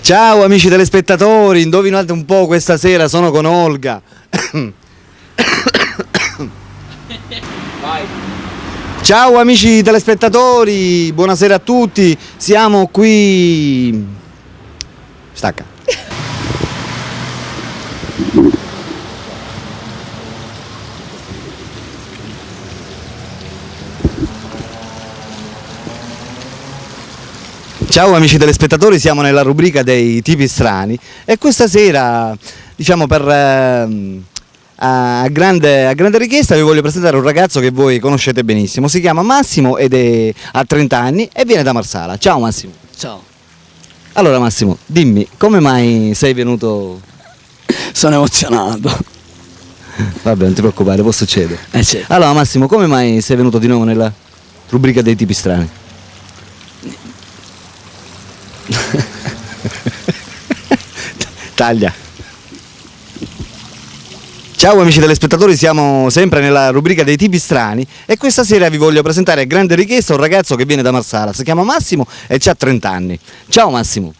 Ciao amici telespettatori, indovinate un po' questa sera sono con Olga. Vai. Ciao amici telespettatori, buonasera a tutti, siamo qui... Stacca. Ciao amici telespettatori, siamo nella rubrica dei tipi strani e questa sera, diciamo a grande richiesta, vi voglio presentare un ragazzo che voi conoscete benissimo. Si chiama Massimo ed ha 30 anni e viene da Marsala. Ciao Massimo. Ciao. Allora Massimo, dimmi, come mai sei venuto? Sono emozionato. Vabbè, non ti preoccupare, può succedere. Certo. Allora Massimo, come mai sei venuto di nuovo nella rubrica dei tipi strani? Taglia. Ciao amici telespettatori, siamo sempre nella rubrica dei tipi strani e questa sera vi voglio presentare a grande richiesta un ragazzo che viene da Marsala, si chiama Massimo e ha 30 anni. Ciao Massimo.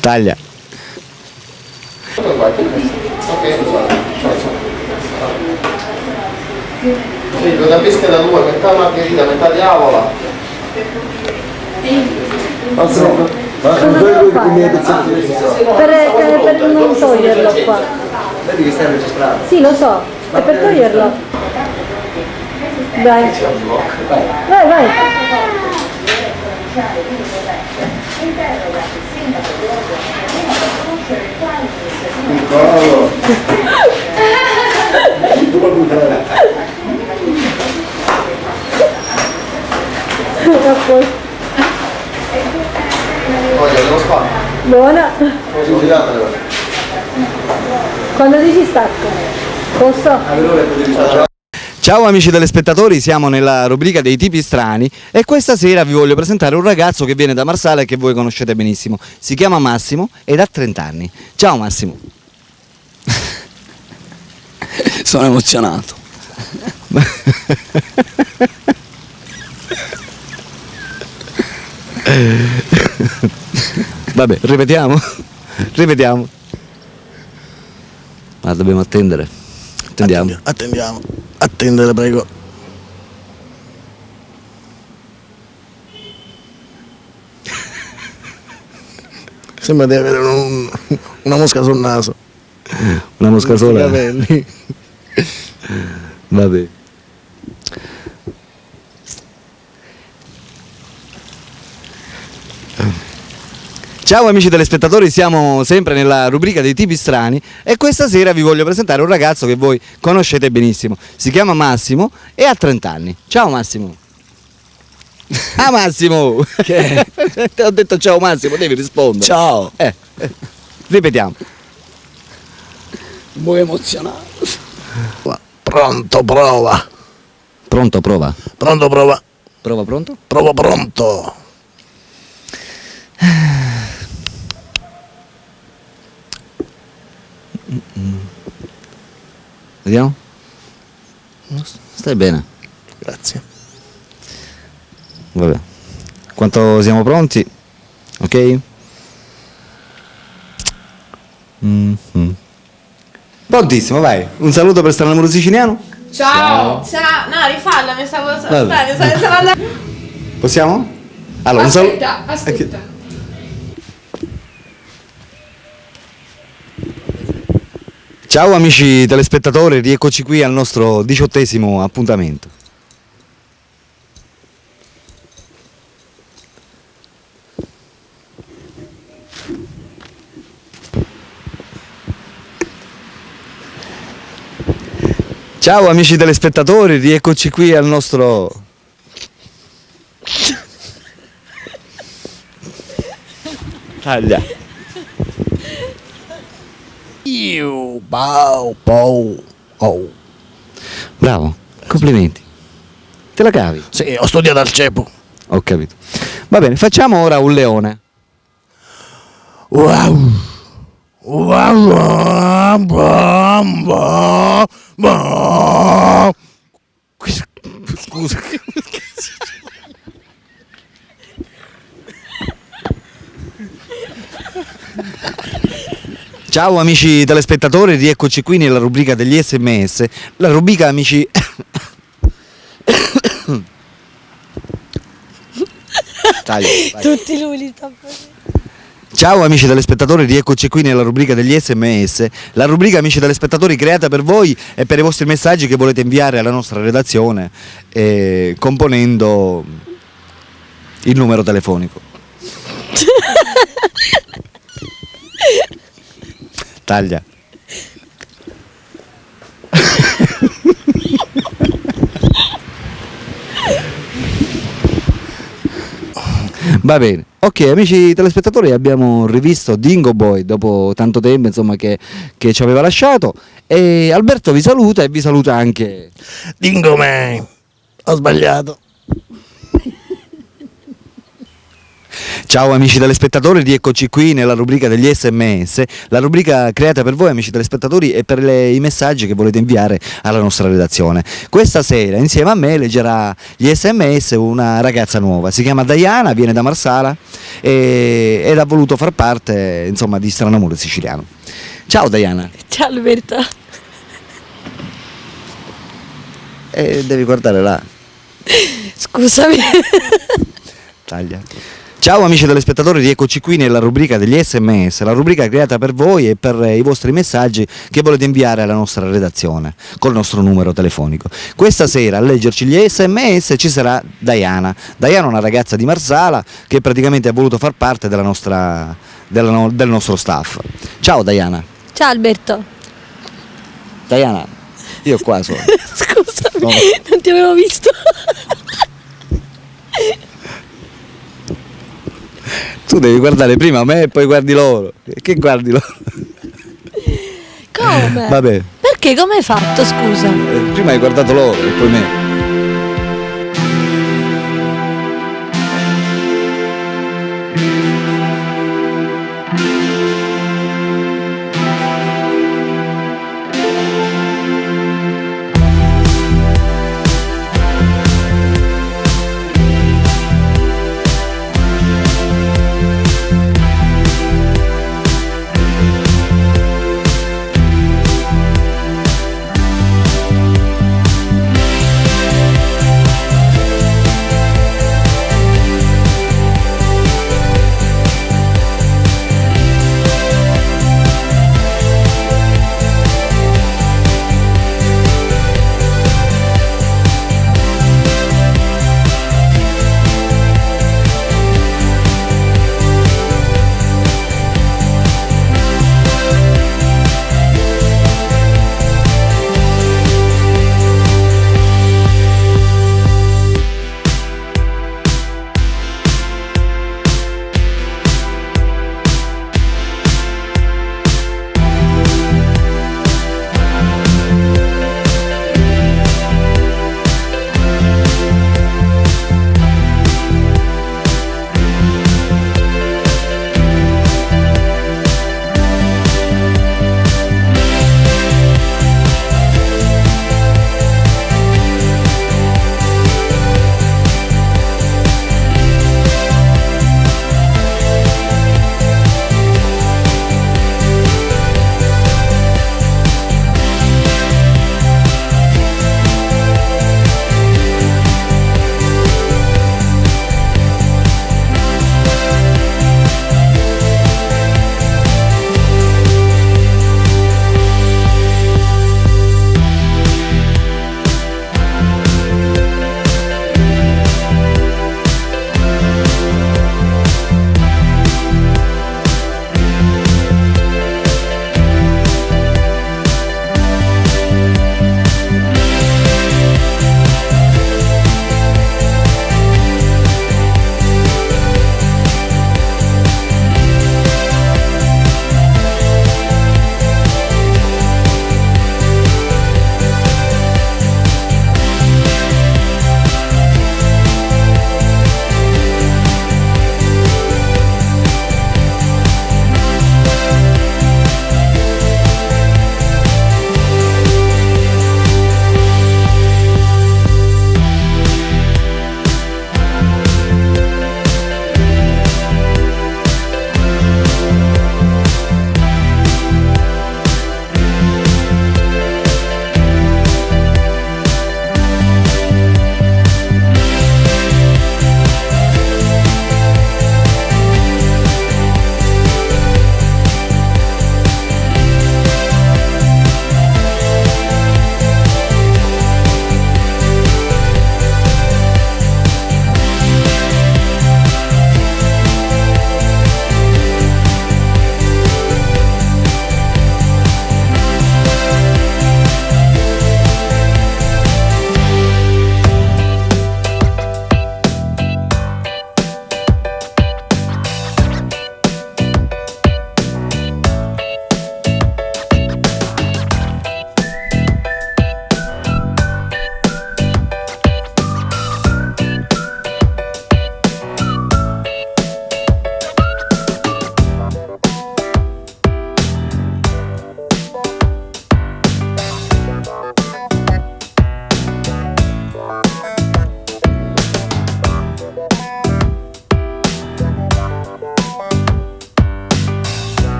Taglia. Una pesca da due, metà margherita, metà diavola. Per non toglierlo qua. Vedi che stai registrando? Sì, lo so, è per toglierlo. Vai. Vai, vai. Piccolo. Voglio dello spazio. Buona. Giratelo. Quando dici stacco. Posso? Ciao amici telespettatori, siamo nella rubrica dei tipi strani e questa sera vi voglio presentare un ragazzo che viene da Marsala e che voi conoscete benissimo. Si chiama Massimo ed ha 30 anni. Ciao Massimo. Sono emozionato. Vabbè, ripetiamo? Ripetiamo. Ma dobbiamo attendere. Attendiamo. Attendiamo. Attendere, prego. Sembra di avere una mosca sul naso. Una mosca sola. Capelli. Vabbè. Ciao amici telespettatori, siamo sempre nella rubrica dei tipi strani e questa sera vi voglio presentare un ragazzo che voi conoscete benissimo. Si chiama Massimo e ha 30 anni. Ciao Massimo. Ah Massimo! Che? Ti ho detto ciao Massimo, devi rispondere. Ciao. Ripetiamo. Voi emozionato. Pronto, prova. Pronto, prova. Pronto, prova. Prova pronto? Prova pronto. Vediamo. Stai bene. Grazie. Vabbè. Quanto siamo pronti? Ok? Prontissimo, vai. Un saluto per Strano Siciliano. Ciao. Ciao. No, rifalla, mi stavo Vabbè. stavo andando. Possiamo? Allora, un saluto. Aspetta. Ciao amici telespettatori, rieccoci qui al nostro 18° appuntamento. Ciao amici telespettatori, rieccoci qui al nostro... Taglia. Bravo, complimenti. Te la cavi? Sì, ho studiato al CEPU. Ho capito. Va bene, facciamo ora un leone. Wow. Scusa. Ciao amici telespettatori, rieccoci qui nella rubrica degli SMS, la rubrica amici... Taglio, vai. Tutti lui li sta facendo. Ciao amici telespettatori, rieccoci qui nella rubrica degli SMS, la rubrica amici telespettatori creata per voi e per i vostri messaggi che volete inviare alla nostra redazione componendo il numero telefonico. Taglia. Va bene, ok amici telespettatori, abbiamo rivisto Dingo Boy dopo tanto tempo insomma che ci aveva lasciato e Alberto vi saluta e vi saluta anche... Dingo me, ho sbagliato. Ciao amici telespettatori, rieccoci qui nella rubrica degli SMS, la rubrica creata per voi amici telespettatori e per i messaggi che volete inviare alla nostra redazione. Questa sera insieme a me leggerà gli SMS una ragazza nuova, si chiama Diana, viene da Marsala ed ha voluto far parte insomma di Strano Amore Siciliano. Ciao Diana. Ciao Alberto. Devi guardare là. Scusami. Taglia. Ciao amici telespettatori, rieccoci qui nella rubrica degli SMS, la rubrica creata per voi e per i vostri messaggi che volete inviare alla nostra redazione col nostro numero telefonico. Questa sera a leggerci gli SMS ci sarà Diana. Diana è una ragazza di Marsala che praticamente ha voluto far parte del nostro staff. Ciao Diana. Ciao Alberto. Diana, io qua sono. Scusami, No. non ti avevo visto. Tu devi guardare prima me e poi guardi loro. Che guardi loro? Come? Vabbè, Perché? Come hai fatto, scusa? prima hai guardato loro e poi me.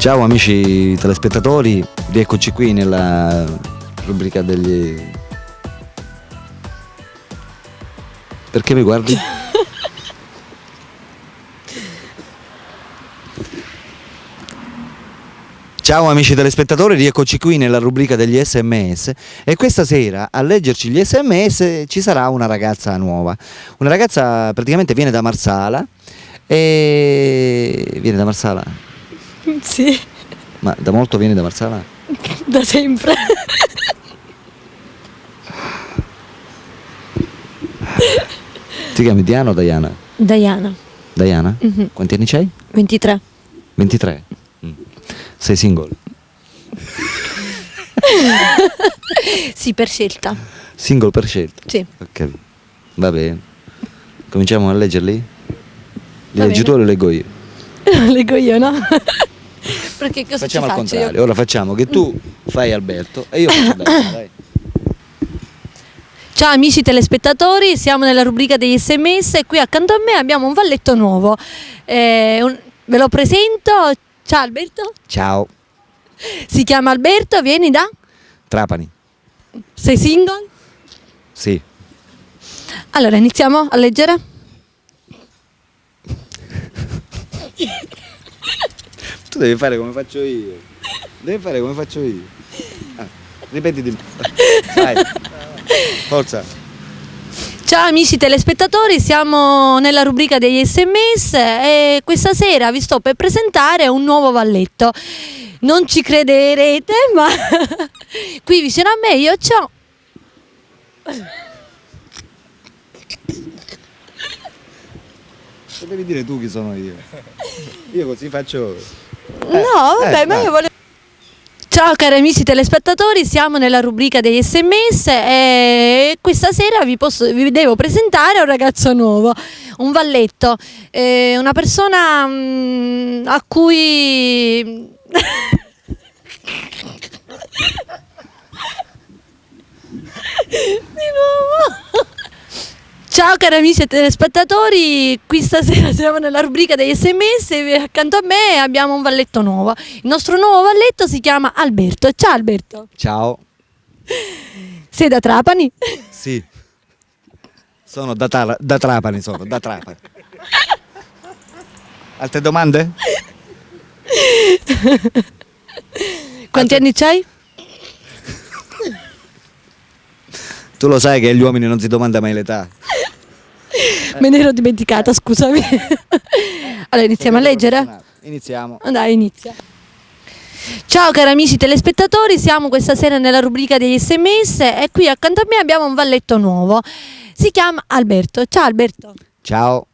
Ciao amici telespettatori, rieccoci qui nella rubrica degli... Perché mi guardi? Ciao amici telespettatori, rieccoci qui nella rubrica degli SMS e questa sera a leggerci gli SMS ci sarà una ragazza nuova. Una ragazza praticamente viene da Marsala e... Viene da Marsala? Sì, Ma da molto viene da Marsala? da sempre. Ti chiami Diana o Diana? Diana, Diana? Mhm. Quanti anni c'hai? 23. 23. Sei single? Sì, per scelta. Single per scelta? Sì. Ok, va bene. Cominciamo a leggerli? Li Va leggi bene. tu o li leggo io? Leggo io, no? Perché cosa Facciamo ci al faccio contrario. io? Ora facciamo che tu fai Alberto e io faccio Diana, dai. Ciao amici telespettatori, siamo nella rubrica degli SMS e qui accanto a me abbiamo un valletto nuovo. Ve lo presento. Ciao Alberto, Ciao, si chiama Alberto, vieni da? Trapani. Sei single? Sì. Allora iniziamo a leggere. Tu devi fare come faccio io. Devi fare come faccio io. Ripetiti. Vai. Forza. Ciao amici telespettatori, siamo nella rubrica degli SMS e questa sera vi sto per presentare un nuovo valletto. Non ci crederete, ma qui vicino a me io c'ho... Devi dire tu chi sono io. Io così faccio. No, vabbè, ma vai. io volevo... Ciao cari amici telespettatori, siamo nella rubrica degli SMS e questa sera vi devo presentare un ragazzo nuovo, un valletto, una persona a cui... Di nuovo. Ciao cari amici telespettatori, qui stasera siamo nella rubrica degli SMS e accanto a me abbiamo un valletto nuovo. Il nostro nuovo valletto si chiama Alberto. Ciao Alberto, Ciao. sei da Trapani? Sì. Sono da Trapani, sono da Trapani. Altre domande? Quanti anni c'hai? Tu lo sai che agli uomini non si domanda mai l'età. Me ne ero dimenticata, scusami. Allora iniziamo a leggere? Iniziamo. Dai, inizia. Ciao cari amici telespettatori, siamo questa sera nella rubrica degli SMS e qui accanto a me abbiamo un valletto nuovo. Si chiama Alberto. Ciao Alberto. Ciao.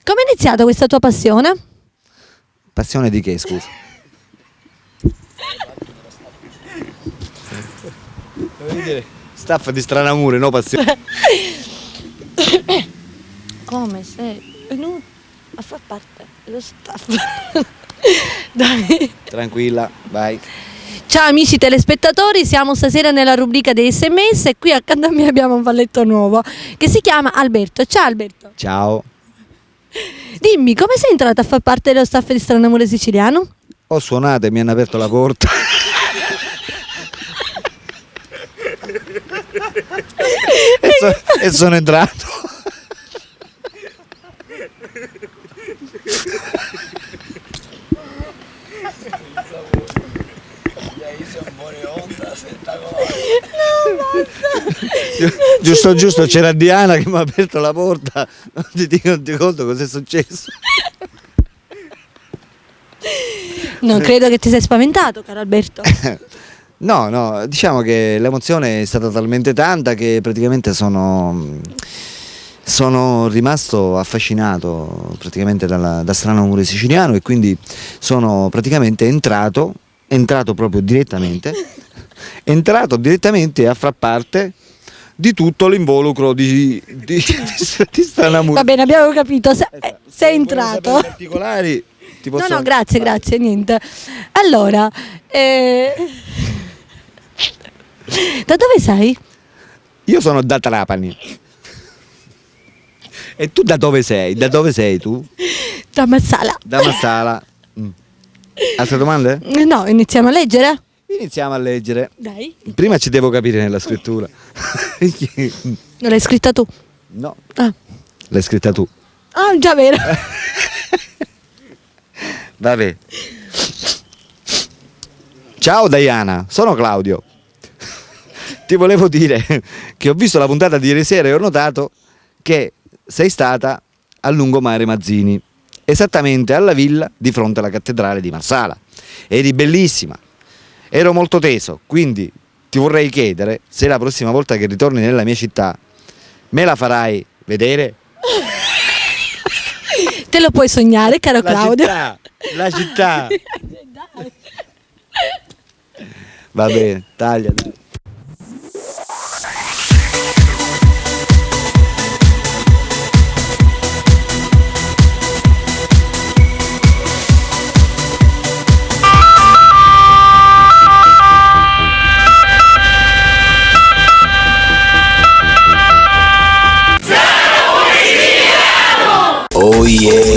Come è iniziata questa tua passione? Passione di che, scusa? Devi dire staff di Stranamure, no passione. Come sei venuto a far parte dello staff? Dai. Tranquilla, vai. Ciao amici telespettatori, siamo stasera nella rubrica dei SMS e qui accanto a me abbiamo un valletto nuovo che si chiama Alberto. Ciao Alberto. Ciao. Dimmi, come sei entrato a far parte dello staff di Stranamore Siciliano? Ho suonato e mi hanno aperto la porta. e sono entrato. Giusto, c'era Diana che mi ha aperto la porta. Non ti conto cosa è successo. Non credo che ti sei spaventato, caro Alberto. No, diciamo che l'emozione è stata talmente tanta che praticamente sono rimasto affascinato praticamente da Stranamore Siciliano e quindi sono praticamente entrato proprio direttamente, a far parte di tutto l'involucro di Stranamore. Va bene, abbiamo capito, sei Vuoi entrato. sapere particolari? Ti posso... No, grazie, niente. Allora, da dove sei? Io sono da Trapani. E tu da dove sei? Da dove sei tu? Da Marsala. Da Marsala. Altre domande? No, iniziamo a leggere? Iniziamo a leggere. Dai. Prima ci devo capire nella scrittura. Non l'hai scritta tu? No, Ah, l'hai scritta tu. già vero. Vabbè. Ciao Diana, sono Claudio. Ti volevo dire che ho visto la puntata di ieri sera e ho notato che sei stata a Lungomare Mazzini, esattamente alla villa di fronte alla cattedrale di Marsala. Eri bellissima, ero molto teso, quindi ti vorrei chiedere se la prossima volta che ritorni nella mia città me la farai vedere? Te lo puoi sognare, caro Claudio. La città. Va bene, taglia. Oh yeah.